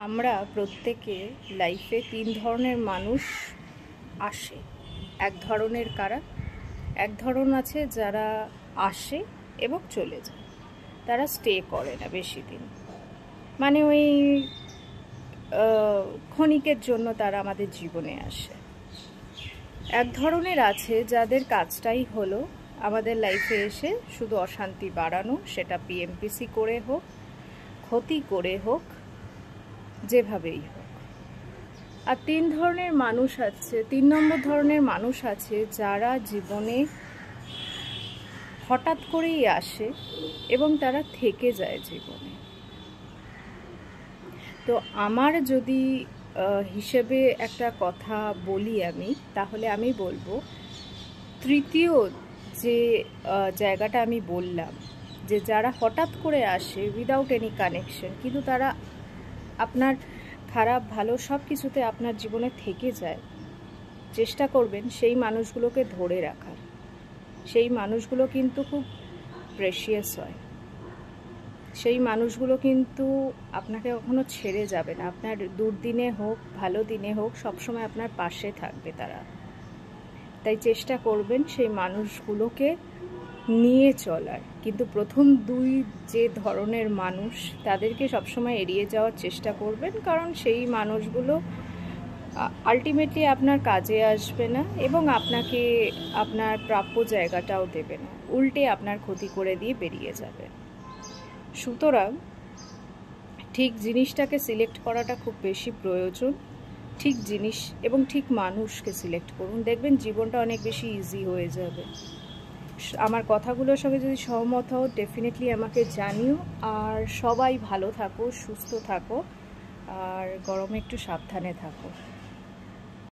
আমরা প্রত্যেকে লাইফে তিন ধরনের মানুষ আসে। এক ধরনের কারা? এক ধরন আছে যারা আসে এবং চলে যায়, তারা স্টে করে না বেশি দিন, মানে ওই ক্ষণিকের জন্য তারা আমাদের জীবনে আসে। এক ধরনের আছে যাদের কাজটাই হলো আমাদের লাইফে এসে শুধু অশান্তি বাড়ানো, সেটা পিএমপিসি করে হোক, ক্ষতি করে হোক, যেভাবেই হোক। আর তিন নম্বর ধরনের মানুষ আছে যারা জীবনে হঠাৎ করেই আসে এবং তারা থেকে যায় জীবনে। তো আমার যদি হিসেবে একটা কথা বলি আমি, তাহলে আমি বলবো তৃতীয় যে জায়গাটা আমি বললাম, যে যারা হঠাৎ করে আসে উইদাউট এনি কানেকশন, কিন্তু তারা আপনার খারাপ ভালো সব কিছুতে আপনার জীবনে থেকে যায়, চেষ্টা করবেন সেই মানুষগুলোকে ধরে রাখার। সেই মানুষগুলো কিন্তু খুব প্রেশিয়াস হয়, সেই মানুষগুলো কিন্তু আপনাকে কখনো ছেড়ে যাবে না। আপনার দুর্দিনে হোক ভালো দিনে হোক সবসময় আপনার পাশে থাকবে তারা। তাই চেষ্টা করবেন সেই মানুষগুলোকে নিয়ে চলার। কিন্তু প্রথম দুই যে ধরনের মানুষ, তাদেরকে সবসময় এড়িয়ে যাওয়ার চেষ্টা করবেন, কারণ সেই মানুষগুলো আলটিমেটলি আপনার কাজে আসবে না এবং আপনাকে আপনার প্রাপ্য জায়গাটাও দেবে না, উল্টে আপনার ক্ষতি করে দিয়ে বেরিয়ে যাবে। সুতরাং ঠিক জিনিসটাকে সিলেক্ট করাটা খুব বেশি প্রয়োজন। ঠিক জিনিস এবং ঠিক মানুষকে সিলেক্ট করুন, দেখবেন জীবনটা অনেক বেশি ইজি হয়ে যাবে। আমার কথাগুলোর সঙ্গে যদি সহমত হও ডেফিনেটলি আমাকে জানিও। আর সবাই ভালো থাকো, সুস্থ থাকো, আর গরমে একটু সাবধানে থাকো।